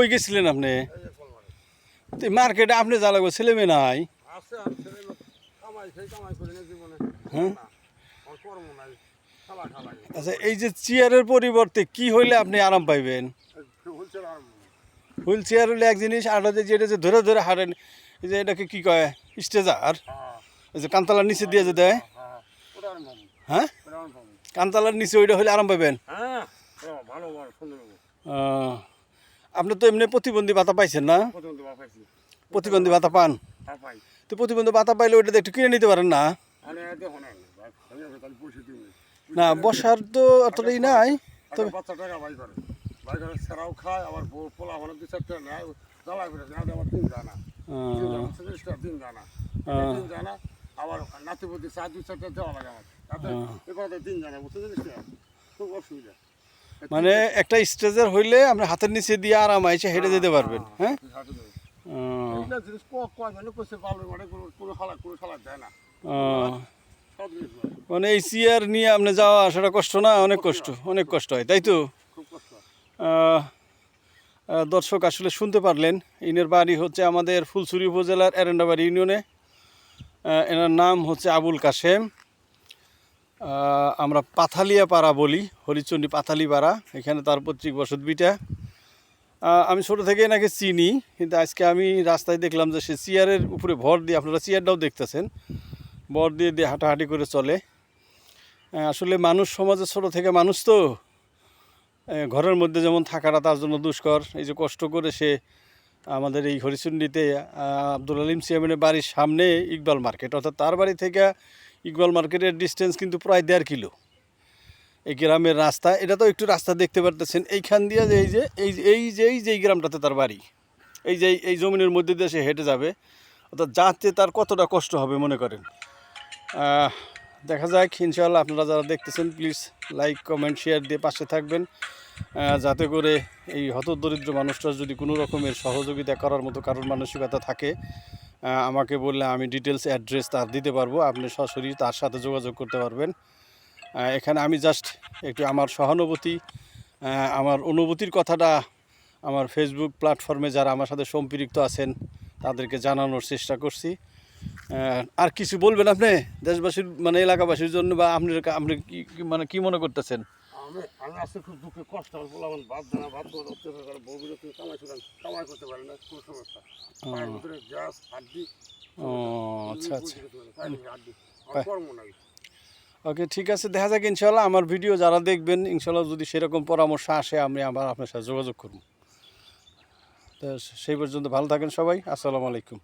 কই গেছিলেন আপনি? মার্কেটে আপনি যা লাগবে ছেলে মেয়ে নাই? হ্যাঁ, আচ্ছা, এই যে চেয়ারের পরিবর্তে কি হইলে আপনি আরাম পাইবেন? হুইল চেয়ার হলে এক জিনিস, আর যেটা যে ধরে ধরে হাঁটেন, এই যে এটাকে কি কয়, স্টেজার, এই যে কানতলার নিচে দিয়ে যে দেয়, হ্যাঁ, কানতলার নিচে ওইটা হলে আরাম পাইবেন। আপনি তো এমনি প্রতিবন্ধী ভাতা পাইছেন না? প্রতিবন্ধী ভাতা পান? তো প্রতিবন্ধী ভাতা পাইলে ওইটা একটু কিনে নিতে পারেন না? না, বসার তো অতটাই নাই, তবে মানে একটা স্ট্রেচার হইলে আপনি হাতের নিচে দিয়ে আরাম আইসে হেঁটে যেতে পারবেন। হ্যাঁ, মানে এই চেয়ার নিয়ে আপনি যাওয়া আসাটা কষ্ট না? অনেক কষ্ট, অনেক কষ্ট হয়, তাই তো? দর্শক আসলে শুনতে পারলেন, ইনের বাড়ি হচ্ছে আমাদের ফুলছড়ি উপজেলার এরেন্ডাবাড়ি ইউনিয়নে। এনার নাম হচ্ছে আবুল কাশেম। আমরা পাথালিয়া পাড়া বলি, হরিচণ্ডী পাথালি পাড়া, এখানে তার পৈতৃক বসত বিটা। আমি ছোটো থেকে এনাকে চিনি, কিন্তু আজকে আমি রাস্তায় দেখলাম যে সে চেয়ারের উপরে ভর দিয়ে, আপনারা চেয়ারটাও দেখতেছেন, ভর দিয়ে দিয়ে হাঁটাহাঁটি করে চলে। আসলে মানুষ সমাজে ছোটো থেকে মানুষ তো, ঘরের মধ্যে যেমন থাকাটা তার জন্য দুষ্কর। এই যে কষ্ট করে সে আমাদের এই হরিচণ্ডীতে আব্দুল আলিম চেয়ারম্যানের বাড়ির সামনে ইকবাল মার্কেট, অর্থাৎ তার বাড়ি থেকে ইকবাল মার্কেটের ডিস্টেন্স কিন্তু প্রায় 1.5 কিলো। এই গ্রামের রাস্তা, এটা তো একটু রাস্তা দেখতে পারতেছেন, এইখান দিয়ে যে এই গ্রামটাতে তার বাড়ি, এই জমিনের মধ্যে দিয়ে সে হেঁটে যাবে, অর্থাৎ যাতে তার কতটা কষ্ট হবে মনে করেন। দেখা যাক, ইনশাআল্লাহ আপনারা যারা দেখতেছেন প্লিজ লাইক কমেন্ট শেয়ার দিয়ে পাশে থাকবেন, যাতে করে এই হতদরিদ্র মানুষটার যদি কোনো রকমের সহযোগিতা করার মতো কারোর মানসিকতা থাকে, আমাকে বললে আমি ডিটেলস অ্যাড্রেস তার দিতে পারবো, আপনি সরাসরি তার সাথে যোগাযোগ করতে পারবেন। এখানে আমি জাস্ট একটু আমার সহানুভূতি, আমার অনুভূতির কথাটা আমার ফেসবুক প্ল্যাটফর্মে যারা আমার সাথে সম্পৃক্ত আছেন তাদেরকে জানানোর চেষ্টা করছি। আর কিছু বলবেন আপনি দেশবাসীর, মানে এলাকাবাসীর জন্য, বা আপনি মানে কি মনে করতেছেন? আমি আজকে খুব দুঃখে কষ্ট বললাম, ভাত দানা ভাত কামাই করতে পারে না, কোনো সমস্যা গ্যাস হাড্ডি। আচ্ছা আচ্ছা, ওকে, ঠিক আছে, দেখা যাক ইনশাল্লাহ। আমার ভিডিও যারা দেখবেন ইনশাল্লাহ যদি সেরকম পরামর্শ আসে আমি আবার আপনার সাথে যোগাযোগ করব। তো সেই পর্যন্ত ভালো থাকেন সবাই, আসসালামু আলাইকুম।